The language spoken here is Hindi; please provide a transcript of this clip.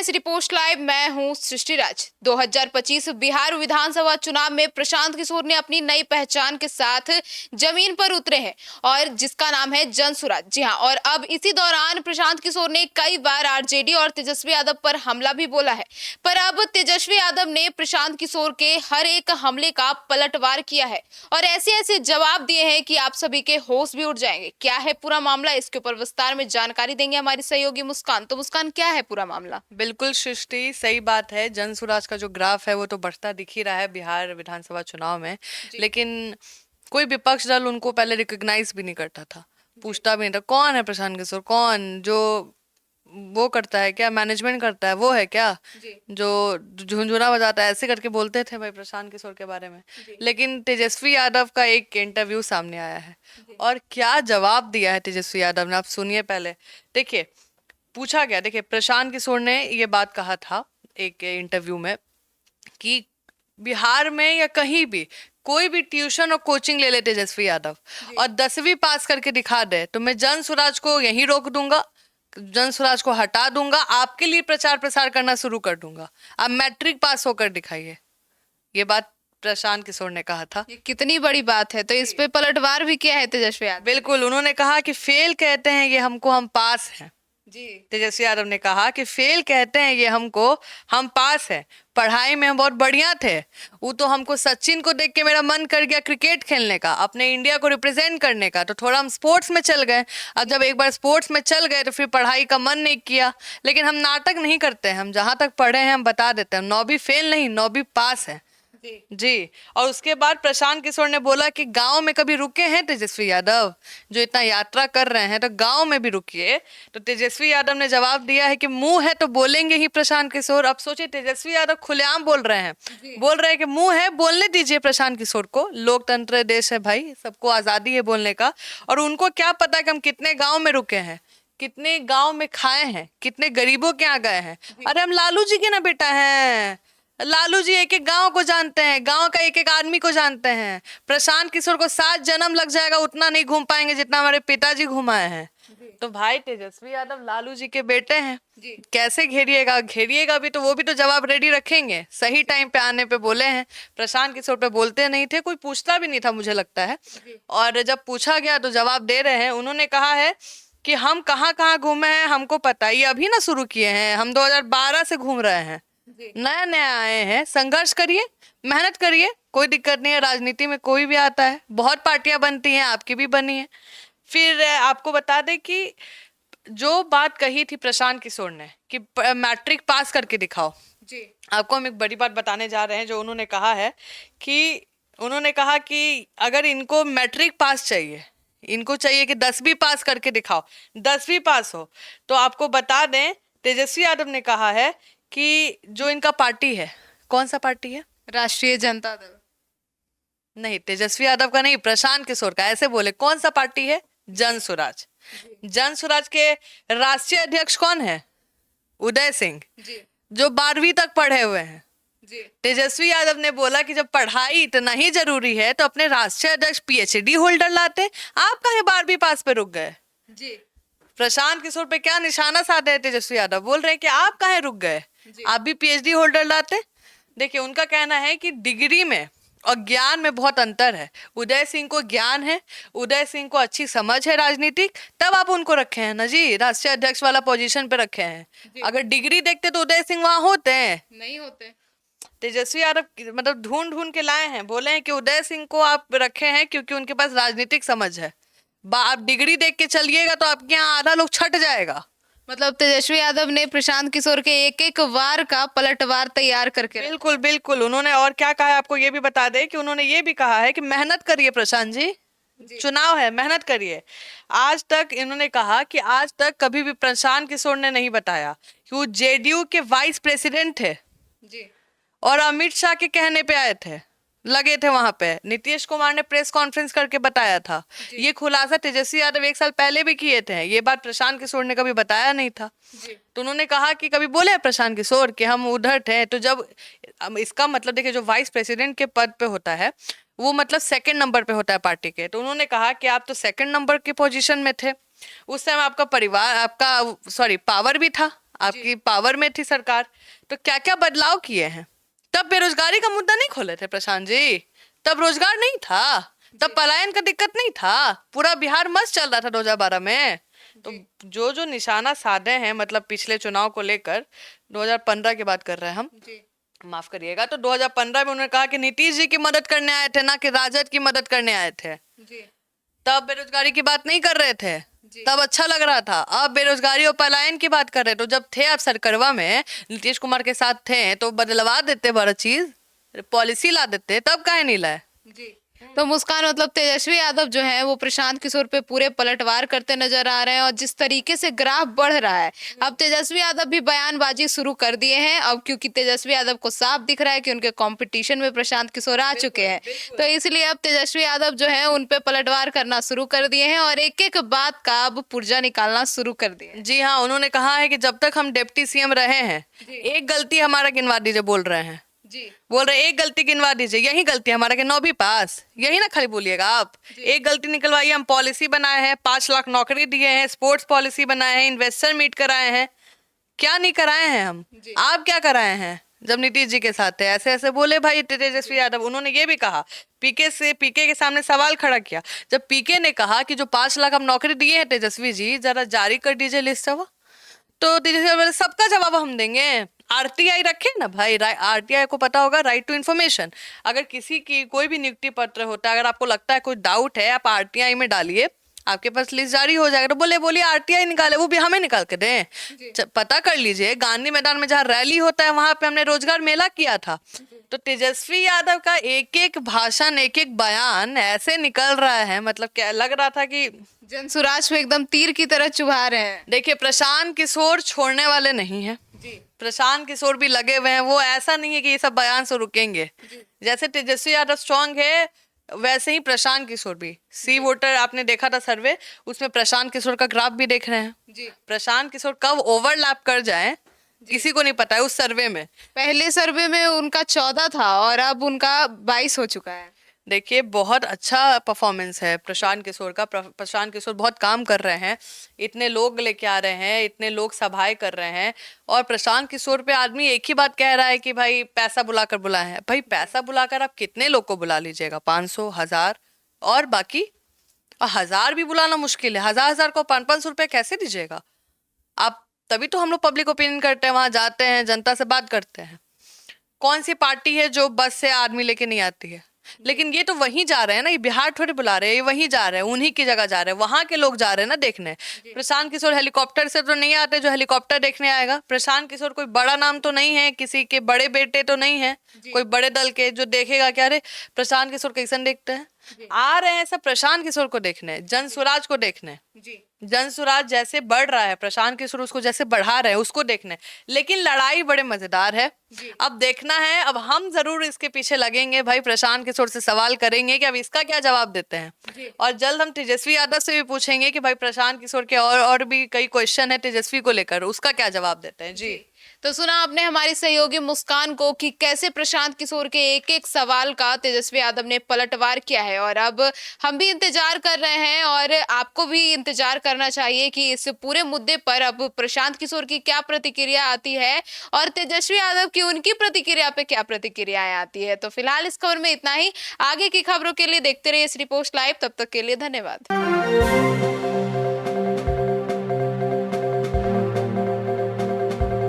City post live. मैं हूं सृष्टि राज। 2025 बिहार विधानसभा चुनाव में प्रशांत किशोर ने अपनी नई पहचान के साथ जमीन पर उतरे हैं और जिसका नाम है जनसुराज। जी हां, और अब इसी दौरान प्रशांत किशोर ने कई बार आरजेडी और तेजस्वी यादव पर हमला भी बोला है। पर अब तेजस्वी यादव ने प्रशांत किशोर के हर एक हमले का पलटवार किया है और ऐसे ऐसे जवाब दिए हैं कि आप सभी के होश भी उड़ जाएंगे। क्या है पूरा मामला, इसके ऊपर विस्तार में जानकारी देंगे हमारी सहयोगी मुस्कान। तो मुस्कान, क्या है पूरा मामला? बिल्कुल सृष्टि, सही बात है। जनसुराज का जो ग्राफ है वो तो बढ़ता दिख ही रहा है बिहार विधानसभा चुनाव में, लेकिन कोई विपक्ष दल उनको पहले रिकॉग्नाइज भी नहीं करता था, पूछता भी नहीं था कौन है प्रशांत किशोर, कौन जो वो करता है क्या, मैनेजमेंट करता है, वो है क्या जो झुंझुना बजाता है, ऐसे करके बोलते थे भाई प्रशांत किशोर के बारे में। लेकिन तेजस्वी यादव का एक इंटरव्यू सामने आया है और क्या जवाब दिया है तेजस्वी यादव ने, आप सुनिए पहले। देखिए, पूछा गया, देखिए प्रशांत किशोर ने ये बात कहा था एक इंटरव्यू में कि बिहार में या कहीं भी कोई भी ट्यूशन और कोचिंग ले ले तेजस्वी यादव और 10वीं पास करके दिखा दे तो मैं जनसुराज को यहीं रोक दूंगा, जनसुराज को हटा दूंगा, आपके लिए प्रचार प्रसार करना शुरू कर दूंगा, आप मैट्रिक पास होकर दिखाइए। ये बात प्रशांत किशोर ने कहा था। ये कितनी बड़ी बात है, तो इस पे पलटवार भी किया है तेजस्वी यादव। बिल्कुल, उन्होंने कहा कि फेल कहते हैं ये हमको, हम पास हैं। जी, तेजस्वी यादव ने कहा कि फेल कहते हैं ये हमको, हम पास हैं, पढ़ाई में हम बहुत बढ़िया थे। वो तो हमको सचिन को देख के मेरा मन कर गया क्रिकेट खेलने का, अपने इंडिया को रिप्रेजेंट करने का, तो थोड़ा हम स्पोर्ट्स में चल गए। अब जब एक बार स्पोर्ट्स में चल गए तो फिर पढ़ाई का मन नहीं किया। लेकिन हम नाटक नहीं करते हैं, हम जहाँ तक पढ़े हैं हम बता देते हैं, 9वीं फेल नहीं 9वीं पास है। जी। और उसके बाद प्रशांत किशोर ने बोला कि गांव में कभी रुके हैं तेजस्वी यादव, जो इतना यात्रा कर रहे हैं तो गांव में भी रुकिए। तो तेजस्वी यादव ने जवाब दिया है कि मुंह है तो बोलेंगे ही प्रशांत किशोर। अब सोचिए, तेजस्वी यादव खुलेआम बोल रहे हैं, बोल रहे हैं कि मुंह है, बोलने दीजिए प्रशांत किशोर को, लोकतंत्र देश है भाई, सबको आजादी है बोलने का। और उनको क्या पता कि हम कितने गाँव में रुके हैं, कितने गाँव में खाए हैं, कितने गरीबों के यहाँ गए हैं। अरे हम लालू जी के ना बेटा हैं, लालू जी एक एक गांव को जानते हैं, गांव का एक एक आदमी को जानते हैं। प्रशांत किशोर को 7 जन्म लग जाएगा, उतना नहीं घूम पाएंगे जितना हमारे पिताजी घुमाए हैं। तो भाई तेजस्वी यादव लालू जी के बेटे हैं, कैसे घेरिएगा, घेरिएगा भी तो वो भी तो जवाब रेडी रखेंगे। सही टाइम पे आने पे बोले हैं, प्रशांत किशोर पे बोलते नहीं थे, कोई पूछता भी नहीं था मुझे लगता है। और जब पूछा गया तो जवाब दे रहे हैं। उन्होंने कहा है कि हम कहाँ कहाँ घूमे हैं हमको पता, ये अभी ना शुरू किए हैं, हम 2012 से घूम रहे हैं, नया नया आए हैं। संघर्ष करिए, मेहनत करिए, कोई दिक्कत नहीं है, राजनीति में कोई भी आता है, बहुत पार्टियां बनती हैं, आपकी भी बनी है। फिर आपको बता दें कि जो बात कही थी प्रशांत किशोर ने कि मैट्रिक पास करके दिखाओ, जी, आपको हम एक बड़ी बात बताने जा रहे हैं। जो उन्होंने कहा है कि उन्होंने कहा कि अगर इनको मैट्रिक पास चाहिए, इनको चाहिए कि 10वीं पास करके दिखाओ, 10वीं पास हो, तो आपको बता दें तेजस्वी यादव ने कहा है कि जो इनका पार्टी है, कौन सा पार्टी है? राष्ट्रीय जनता दल। नहीं, तेजस्वी यादव का नहीं, प्रशांत किशोर का। ऐसे बोले, कौन सा पार्टी है? जनसुराज। जनसुराज के राष्ट्रीय अध्यक्ष कौन है? उदय सिंह, जो 12वीं तक पढ़े हुए हैं। तेजस्वी यादव ने बोला कि जब पढ़ाई इतना ही जरूरी है तो अपने राष्ट्रीय अध्यक्ष पीएचडी होल्डर लाते, आप काहे 12वीं पास पे रुक गए? प्रशांत किशोर पे क्या निशाना साधे हैं तेजस्वी यादव, बोल रहे हैं कि आप काहे रुक गए, आप भी पीएचडी होल्डर लाते। देखिए, उनका कहना है कि डिग्री में और ज्ञान में बहुत अंतर है। उदय सिंह को ज्ञान है, उदय सिंह को अच्छी समझ है राजनीतिक, तब आप उनको रखे हैं ना जी, राष्ट्रीय अध्यक्ष वाला पोजीशन पे रखे हैं। अगर डिग्री देखते तो उदय सिंह वहां होते हैं? नहीं होते। तेजस्वी यादव मतलब ढूंढ ढूंढ के लाए हैं, बोले हैं कि उदय सिंह को आप रखे हैं क्योंकि उनके पास राजनीतिक समझ है। आप डिग्री देख के चलिएगा तो आपके यहाँ आधा लोग छट जाएगा। मतलब तेजस्वी यादव ने प्रशांत किशोर के एक एक वार का पलटवार तैयार करके बिल्कुल बिल्कुल। उन्होंने और क्या कहा है आपको ये भी बता दें कि उन्होंने ये भी कहा है कि मेहनत करिए प्रशांत जी, चुनाव है, मेहनत करिए। आज तक इन्होंने कहा कि आज तक कभी भी प्रशांत किशोर ने नहीं बताया कि वो जेडीयू के वाइस प्रेसिडेंट थे और अमित शाह के कहने पे आए थे, लगे थे वहां पे। नीतीश कुमार ने प्रेस कॉन्फ्रेंस करके बताया था। ये खुलासा तेजस्वी यादव 1 साल पहले भी किए थे, ये बात प्रशांत किशोर ने कभी बताया नहीं था। तो उन्होंने कहा कि कभी बोले प्रशांत किशोर कि हम उधर थे, तो जब इसका मतलब देखिए, जो वाइस प्रेसिडेंट के पद पे होता है वो मतलब 2nd नंबर पे होता है पार्टी के। तो उन्होंने कहा कि आप तो 2nd नंबर के पोजीशन में थे, उस समय आपका परिवार, आपका पावर भी था, आपकी पावर में थी सरकार, तो क्या क्या बदलाव किए हैं? तब बेरोजगारी का मुद्दा नहीं खोले थे प्रशांत जी, तब रोजगार नहीं था, तब पलायन का दिक्कत नहीं था, पूरा बिहार मस्त चल रहा था 2012 में। तो जो जो निशाना साधे हैं मतलब पिछले चुनाव को लेकर, 2015 की बात कर रहे हैं हम, माफ करिएगा, तो 2015 में उन्होंने कहा कि नीतीश जी की मदद करने आए थे, ना कि राजद की मदद करने आए थे। तब बेरोजगारी की बात नहीं कर रहे थे, तब अच्छा लग रहा था। अब बेरोजगारी और पलायन की बात कर रहे, तो जब थे आप सरकरवा में, नीतीश कुमार के साथ थे, तो बदलवा देते बड़ा चीज, पॉलिसी ला देते, तब काहे नहीं लाए? तो मुस्कान, मतलब तेजस्वी यादव जो है वो प्रशांत किशोर पे पूरे पलटवार करते नजर आ रहे हैं, और जिस तरीके से ग्राफ बढ़ रहा है, अब तेजस्वी यादव भी बयानबाजी शुरू कर दिए हैं। अब क्योंकि तेजस्वी यादव को साफ दिख रहा है कि उनके कंपटीशन में प्रशांत किशोर आ चुके हैं, तो इसलिए अब तेजस्वी यादव जो है उन पे पलटवार करना शुरू कर दिए हैं और एक एक बात का अब पुर्जा निकालना शुरू कर दिए। जी हाँ, उन्होंने कहा है कि जब तक हम डिप्टी सीएम रहे हैं, एक गलती हमारा गिनवा दीजिए, बोल रहे हैं, बोल रहे एक गलती गिनवा दीजिए, यही गलती हमारा कि 9वीं पास, यही ना खाली बोलिएगा आप, एक गलती निकलवाइए। हम पॉलिसी बनाए हैं, 5 लाख नौकरी दिए हैं, स्पोर्ट्स पॉलिसी बनाए हैं, इन्वेस्टर मीट कराए हैं, क्या नहीं कराए हैं हम? आप क्या कराए हैं जब नीतीश जी के साथ थे? ऐसे ऐसे बोले भाई तेजस्वी यादव। उन्होंने ये भी कहा, पीके के सामने सवाल खड़ा किया, जब पीके ने कहा कि जो 5 लाख हम नौकरी दिए हैं तेजस्वी जी, जरा जारी कर दीजिए लिस्ट, तो तेजस्वी बोले सबका जवाब हम देंगे, आरटीआई रखे ना भाई, आरटीआई को पता होगा, राइट टू इन्फॉर्मेशन। अगर किसी की कोई भी नियुक्ति पत्र होता है, अगर आपको लगता है कोई डाउट है, आप आरटीआई में डालिए, आपके पास लिस्ट जारी हो जाएगा। तो बोलिए आरटीआई निकाले, वो भी हमें निकाल के दें। पता कर लीजिए, गांधी मैदान में जहाँ रैली होता है वहां पे हमने रोजगार मेला किया था। तो तेजस्वी यादव का एक एक भाषण, एक एक बयान ऐसे निकल रहा है, मतलब क्या लग रहा था कि जनसुराज को एकदम तीर की तरह चुभा रहे हैं। देखिए, प्रशांत किशोर छोड़ने वाले नहीं है, प्रशांत किशोर भी लगे हुए हैं, वो ऐसा नहीं है कि ये सब बयान से रुकेंगे। जैसे तेजस्वी यादव स्ट्रांग है, वैसे ही प्रशांत किशोर भी। सी वोटर आपने देखा था सर्वे, उसमें प्रशांत किशोर का ग्राफ भी देख रहे हैं। प्रशांत किशोर कब ओवरलैप कर जाए किसी को नहीं पता है। उस सर्वे में, पहले सर्वे में उनका 14 था और अब उनका 22 हो चुका है। देखिए बहुत अच्छा परफॉर्मेंस है प्रशांत किशोर का। प्रशांत किशोर बहुत काम कर रहे हैं, इतने लोग लेके आ रहे हैं, इतने लोग सभाएं कर रहे हैं, और प्रशांत किशोर पे आदमी एक ही बात कह रहा है कि भाई पैसा बुलाकर बुलाए हैं। भाई पैसा बुलाकर आप कितने लोग को बुला लीजिएगा? 500, 1000, और बाकी 1000 भी बुलाना मुश्किल है। 1000 को 500 रुपये कैसे दीजिएगा आप? तभी तो हम लोग पब्लिक ओपिनियन करते हैं, वहां जाते हैं, जनता से बात करते हैं। कौन सी पार्टी है जो बस से आदमी लेके नहीं आती है? लेकिन ये तो वहीं जा रहे हैं ना, ये बिहार थोड़ी बुला रहे हैं, ये वहीं जा रहे हैं, उन्हीं की जगह जा रहे हैं, वहां के लोग जा रहे हैं ना देखने। प्रशांत किशोर हेलीकॉप्टर से तो नहीं आते जो हेलीकॉप्टर देखने आएगा। प्रशांत किशोर कोई बड़ा नाम तो नहीं है, किसी के बड़े बेटे तो नहीं है, कोई बड़े दल के जो देखेगा क्या रे प्रशांत किशोर कैसन देखते हैं। आ रहे हैं सब प्रशांत किशोर को देखने, जन स्वराज को देखने। जन स्वराज जैसे बढ़ रहा है, प्रशांत किशोर उसको जैसे बढ़ा रहे हैं, उसको देखने। लेकिन लड़ाई बड़े मजेदार है, अब देखना है। अब हम जरूर इसके पीछे लगेंगे भाई, प्रशांत किशोर से सवाल करेंगे कि अब इसका क्या जवाब देते हैं, और जल्द हम तेजस्वी यादव से भी पूछेंगे कि भाई प्रशांत किशोर के और भी कई क्वेश्चन है तेजस्वी को लेकर, उसका क्या जवाब देते हैं। जी तो सुना आपने हमारी सहयोगी मुस्कान को कि कैसे प्रशांत किशोर के एक एक सवाल का तेजस्वी यादव ने पलटवार किया है, और अब हम भी इंतजार कर रहे हैं और आपको भी इंतजार करना चाहिए कि इस पूरे मुद्दे पर अब प्रशांत किशोर की क्या प्रतिक्रिया आती है और तेजस्वी यादव की उनकी प्रतिक्रिया पे क्या प्रतिक्रियाएं आती है। तो फिलहाल इस खबर में इतना ही। आगे की खबरों के लिए देखते रहिए श्री पोस्ट लाइव। तब तक के लिए धन्यवाद।